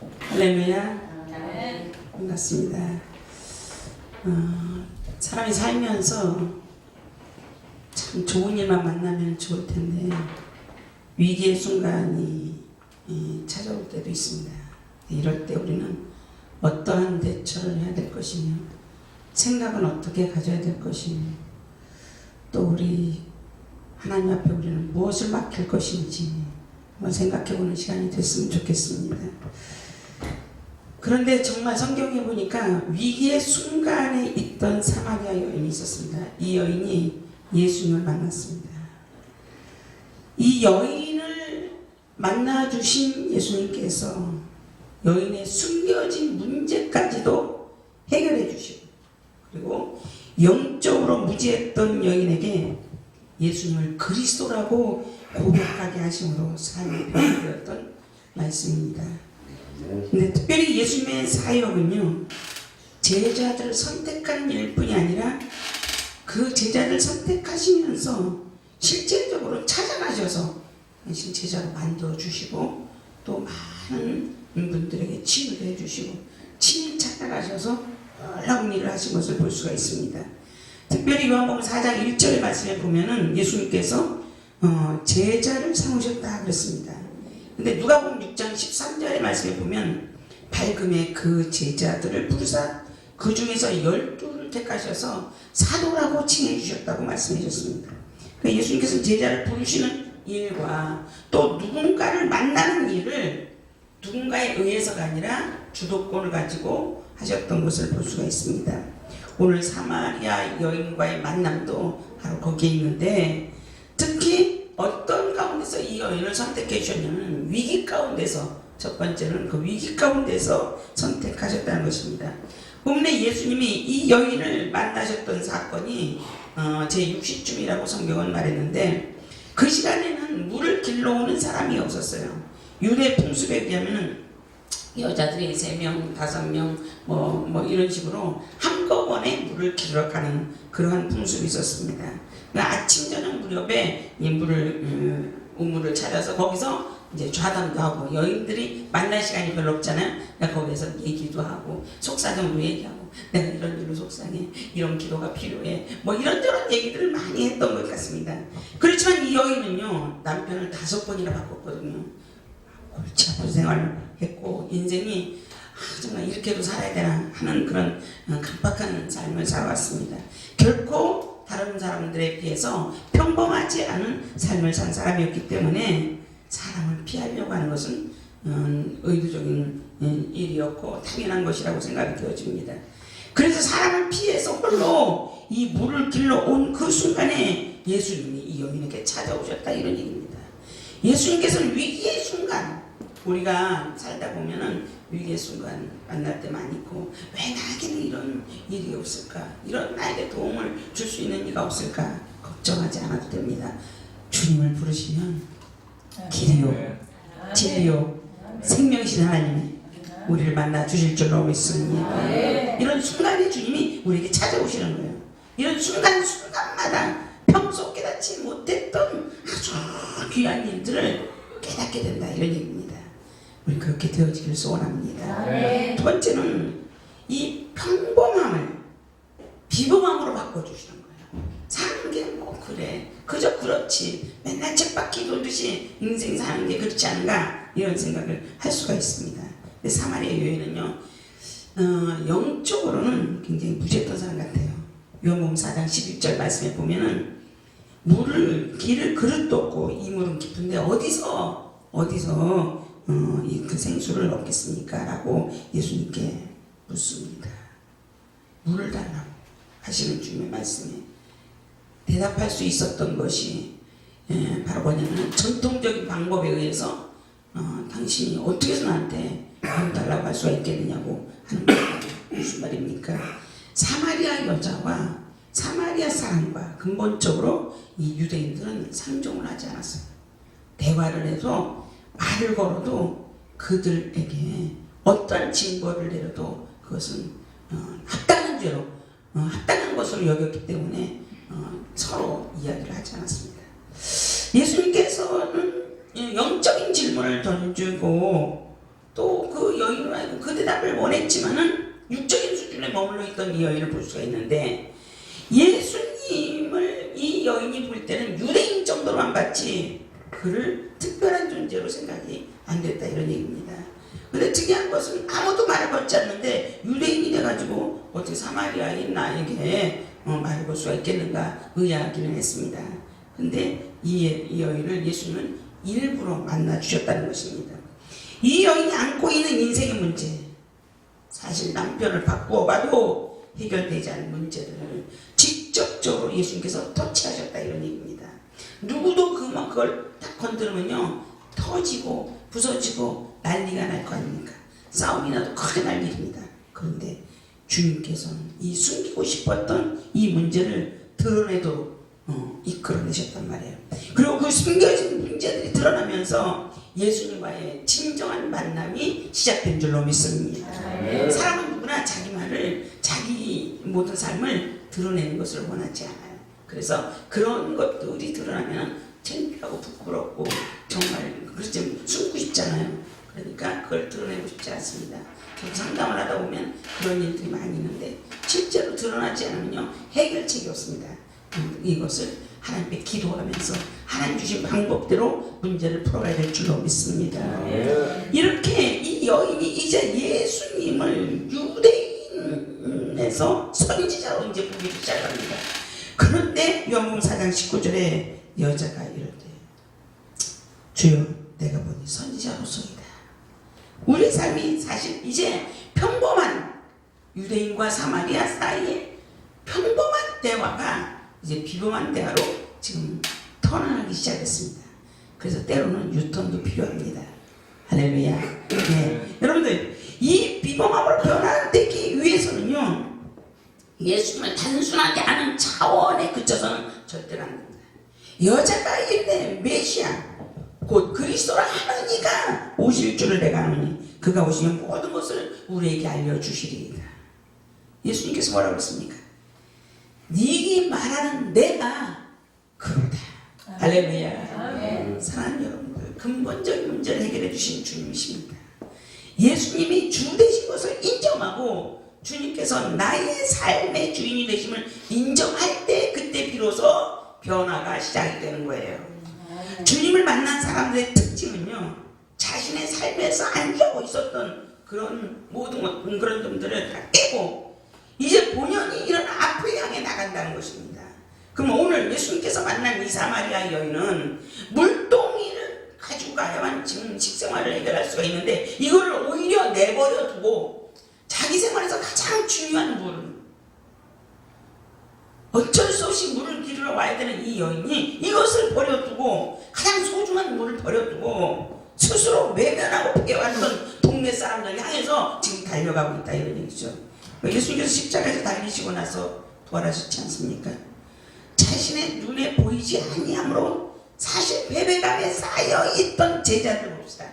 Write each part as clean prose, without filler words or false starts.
할렐루야. 반갑습니다. 사람이 살면서 참 좋은 일만 만나면 좋을 텐데 위기의 순간이 찾아올 때도 있습니다. 이럴 때 우리는 어떠한 대처를 해야 될 것이며 생각은 어떻게 가져야 될 것이며 또 우리 하나님 앞에 우리는 무엇을 맡길 것인지 한번 생각해보는 시간이 됐으면 좋겠습니다. 그런데 정말 성경에 보니까 위기의 순간에 있던 사마리아 여인이 있었습니다. 이 여인이 예수님을 만났습니다. 이 여인을 만나주신 예수님께서 여인의 숨겨진 문제까지도 해결해 주시고 그리고 영적으로 무지했던 여인에게 예수님을 그리스도라고 고백하게 하심으로 삶이 변화되었던 말씀입니다. 근데 특별히 예수님의 사역은요, 제자들을 선택하는 일뿐이 아니라 그 제자를 선택하시면서 실질적으로 찾아가셔서 당신 제자로 만들어주시고 또 많은 분들에게 치유도 해주시고 친히 찾아가셔서 놀라운 일을 하신 것을 볼 수가 있습니다. 특별히 요한복음 4장 1절의 말씀에 보면은 예수님께서 제자를 삼으셨다 그랬습니다. 근데 누가복음 6장 13절의 말씀에 보면 밝음에 그 제자들을 부르사 그 중에서 12를 택하셔서 사도라고 칭해 주셨다고 말씀해 주셨습니다. 그러니까 예수님께서 제자를 부르시는 일과 또 누군가를 만나는 일을 누군가에 의해서가 아니라 주도권을 가지고 하셨던 것을 볼 수가 있습니다. 오늘 사마리아 여인과의 만남도 바로 거기에 있는데 특히 어떤 가운데서 이 여인을 선택해 주셨냐면 위기 가운데서 첫 번째는 그 위기 가운데서 선택하셨다는 것입니다. 본문에 예수님이 이 여인을 만나셨던 사건이 제60쯤이라고 성경은 말했는데 그 시간에는 물을 길러오는 사람이 없었어요. 유대 풍습에 의하면 여자들이 3명, 5명 뭐 이런 식으로 한꺼번에 물을 길러 가는 그러한 풍습이 있었습니다. 그러니까 아침 저녁 무렵에 우물을 찾아서 거기서 이제 좌담도 하고 여인들이 만날 시간이 별로 없잖아요. 그러니까 거기서 얘기도 하고 속사정도 얘기하고 내가 이런 일로 속상해, 이런 기도가 필요해, 뭐 이런저런 얘기들을 많이 했던 것 같습니다. 그렇지만 이 여인은요 남편을 5번이나 바꿨거든요. 골치 아픈 생활을 했고 인생이 정말 이렇게도 살아야 되나 하는 그런 강박한 삶을 살아왔습니다. 결코 다른 사람들에 비해서 평범하지 않은 삶을 산 사람이었기 때문에 사람을 피하려고 하는 것은 의도적인 일이었고 당연한 것이라고 생각이 되어집니다. 그래서 사람을 피해서 홀로 이 물을 길러 온 그 순간에 예수님이 이 여인에게 찾아오셨다 이런 얘기입니다. 예수님께서는 위기의 순간, 우리가 살다 보면은 위기의 순간 만날 때 많이 있고 왜 나에게는 이런 일이 없을까, 이런 나에게 도움을 줄 수 있는 이가 없을까 걱정하지 않아도 됩니다. 주님을 부르시면 길이요 진리요 생명이신 하나님이 우리를 만나 주실 줄로 믿습니다. 이런 순간에 주님이 우리에게 찾아오시는 거예요. 이런 순간마다 평소 깨닫지 못했던 아주 귀한 일들을 깨닫게 된다 이런 얘기입니다. 우리 그렇게 되어지길 소원합니다. 두 번째는 이 평범함을 비범함으로 바꿔주시는 거예요. 사는 게 뭐 그래 그저 그렇지 맨날 쳇바퀴 돌듯이 인생 사는 게 그렇지 않은가 이런 생각을 할 수가 있습니다. 근데 사마리아 여인은요 영적으로는 굉장히 무지했던 사람 같아요. 요한복음 4장 11절 말씀에 보면은 길을 그릇도 없고 이 물은 깊은데 어디서 그 생수를 얻겠습니까? 라고 예수님께 묻습니다. 물을 달라고 하시는 주님의 말씀에 대답할 수 있었던 것이 바로 뭐냐면 전통적인 방법에 의해서 당신이 어떻게 해서 나한테 물을 달라고 할 수가 있겠느냐고 하는 말이 무슨 말입니까? 사마리아 여자와 사마리아 사람과 근본적으로 이 유대인들은 상종을 하지 않았어요. 대화를 해서 말을 걸어도 그들에게 어떠한 징벌을 내려도 그것은 합당한 죄로 합당한 것으로 여겼기 때문에 서로 이야기를 하지 않았습니다. 예수님께서는 영적인 질문을 던지고 또 그 여인 여인은 그 대답을 원했지만은 육적인 수준에 머물러 있던 이 여인을 볼 수가 있는데, 예수님을 이 여인이 볼 때는 유대인 정도로만 봤지 그를 특별한 존재로 생각이 안 됐다, 이런 얘기입니다. 근데 특이한 것은 아무도 말을 걸지 않는데 유대인이 돼가지고 어떻게 사마리아인 나에게 말을 걸 수가 있겠는가 의아하기는 했습니다. 근데 이 여인을 예수님은 일부러 만나 주셨다는 것입니다. 이 여인이 안고 있는 인생의 문제, 사실 남편을 바꾸어 봐도 해결되지 않은 문제를 직접적으로 예수님께서 터치하셨다, 이런 얘기입니다. 누구도 그걸 딱 건드리면요 터지고 부서지고 난리가 날 거 아닙니까? 싸움이 나도 크게 날 일입니다. 그런데 주님께서는 이 숨기고 싶었던 이 문제를 드러내도록 이끌어내셨단 말이에요. 그리고 그 숨겨진 문제들이 드러나면서 예수님과의 진정한 만남이 시작된 줄로 믿습니다. 사람은 누구나 자기만을, 자기 모든 삶을 드러내는 것을 원하지 않아요. 그래서 그런 것들이 드러나면 창피하고 부끄럽고 정말 그렇지 숨고 싶잖아요. 그러니까 그걸 드러내고 싶지 않습니다. 상담을 하다 보면 그런 일들이 많이 있는데 실제로 드러나지 않으면요 해결책이 없습니다. 이것을 하나님께 기도하면서 하나님 주신 방법대로 문제를 풀어가야 될 줄로 믿습니다. 이렇게 이 여인이 이제 예수님을 유대인에서 선지자로 이제 보기 시작합니다. 그런데 요한복음 4장 19절에 여자가 이르되 주여 내가 보니 선지자로서이다. 우리 삶이 사실 이제 평범한 유대인과 사마리아 사이에 평범한 대화가 이제 비범한 대화로 지금 턴하기 시작했습니다. 그래서 때로는 유턴도 필요합니다. 할렐루야. 네. 여러분들 이 비범함으로 변화되기 위해서는요 예수님을 단순하게 아는 차원에 그쳐서는 절대로 안 됩니다. 여자가 이르되 메시아 곧 그리스도라 하는 이가 오실 줄을 내가 아노니 그가 오시면 모든 것을 우리에게 알려주시리이다. 예수님께서 뭐라고 했습니까? 네가 말하는 내가 그로다. 할렐루야. 사랑하는 여러분들, 근본적인 문제를 해결해 주신 주님이십니다. 예수님이 주 되신 것을 인정하고 주님께서 나의 삶의 주인이 되심을 인정할 때 그때 비로소 변화가 시작이 되는 거예요. 주님을 만난 사람들의 특징은요 자신의 삶에서 안주하고 있었던 그런 모든 그런 점들을 다 깨고 이제 본연이 이런 앞을 향해 나간다는 것입니다. 그럼 오늘 예수님께서 만난 이 사마리아 여인은 물동이를 가지고 가야만 지금 식생활을 해결할 수가 있는데 이거를 오히려 내버려 두고 자기 생활에서 가장 중요한 물, 어쩔 수 없이 물을 기르러 와야 되는 이 여인이 이것을 버려두고 가장 소중한 물을 버려두고 스스로 외면하고 피해왔던 동네 사람들 향해서 지금 달려가고 있다, 이런 얘기죠. 예수님께서 십자가에서 달리시고 나서 부활하셨지 않습니까? 자신의 눈에 보이지 아니함으로 사실 패배감에 쌓여있던 제자들 봅시다.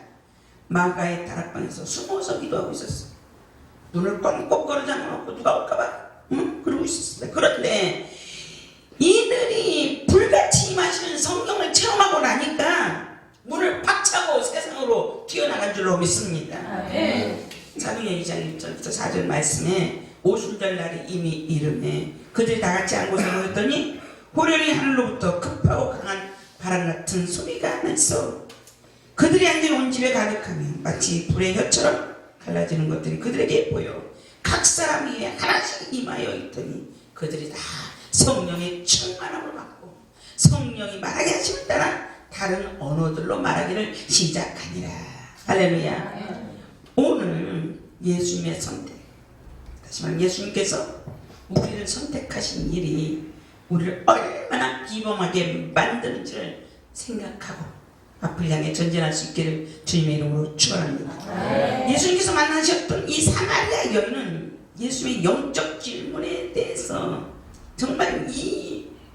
마가의 다락방에서 숨어서 기도하고 있었어요. 눈을 껌뻑 걸어 잠궈놓고 누가 올까봐 그러고 있었습니다. 그런데 이들이 불같이 임하시는 성령을 체험하고 나니까 문을 팍 차고 세상으로 튀어나간 줄로 믿습니다. 사도행전 2장 1절부터 4절 말씀에 오순절 날이 이미 이르매 그들이 다 같이 한 곳에 모였더니 호련히 하늘로부터 급하고 강한 바람 같은 소리가 났어. 그들이 앉은 온 집에 가득하며 마치 불의 혀처럼 갈라지는 것들이 그들에게 보여 각 사람 위에 하나씩 임하여 있더니 그들이 다 성령의 충만함을 받고 성령이 말하게 하심을 따라 다른 언어들로 말하기를 시작하니라. 할렐루야. 오늘 예수님의 선택, 다시 말하면 예수님께서 우리를 선택하신 일이 우리를 얼마나 비범하게 만드는지를 생각하고 앞을 향해 전진할 수 있기를 주님의 이름으로 축원합니다. 예수님께서 만나셨던 이 사마리아 여인은 예수님의 영적 질문에 대해서 정말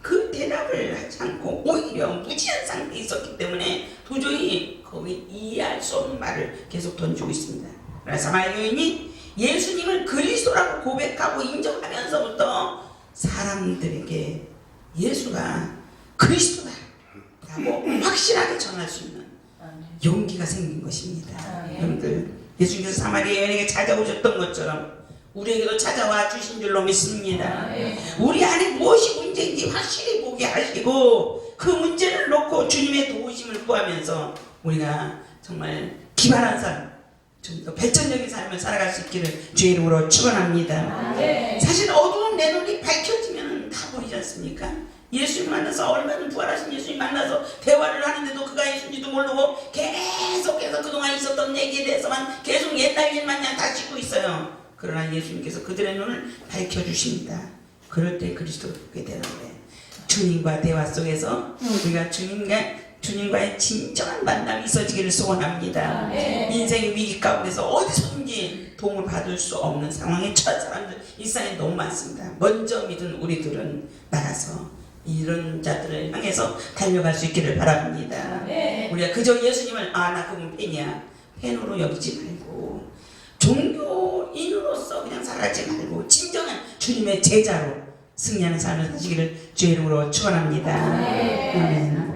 그 대답을 하지 않고 오히려 무지한 상태에 있었기 때문에 도저히 거의 이해할 수 없는 말을 계속 던지고 있습니다. 그러나 사마리아 여인이 예수님을 그리스도라고 고백하고 인정하면서부터 사람들에게 예수가 그리스도다 라고 확실하게 전할 수 있는 용기가 생긴 것입니다. 여러분들 예수님께서 사마리아 여인에게 찾아오셨던 것처럼 우리에게도 찾아와 주신 줄로 믿습니다. 우리 안에 무엇이 문제인지 확실히 보게 하시고 그 문제를 놓고 주님의 도우심을 구하면서 우리가 정말 기발한 삶, 좀 더 발전적인 삶을 살아갈 수 있기를 주의 이름으로 축원합니다. 사실 어두운 내 눈이 밝혀지면 다 보이지 않습니까? 예수님 만나서 얼마나 부활하신 예수님 만나서 대화를 하는데도 그가 예수인지도 모르고 계속해서 그동안 있었던 얘기에 대해서만 계속 옛날 일만 다 짚고 있어요. 그러나 예수님께서 그들의 눈을 밝혀주십니다. 그럴 때 그리스도를 보게 되는데 주님과 대화 속에서 우리가 주님과의 진정한 만남이 있어지기를 소원합니다. 인생의 위기 가운데서 어디서든지 도움을 받을 수 없는 상황에 처한 사람들 이 세상에 너무 많습니다. 먼저 믿은 우리들은 나가서 이런 자들을 향해서 달려갈 수 있기를 바랍니다. 우리가 그저 예수님을 나 그분 팬이야 팬으로 여기지 말고 종교인으로서 그냥 살아가지 말고 진정한 주님의 제자로 승리하는 삶을 사시기를 주의 이름으로 축원합니다. 아멘.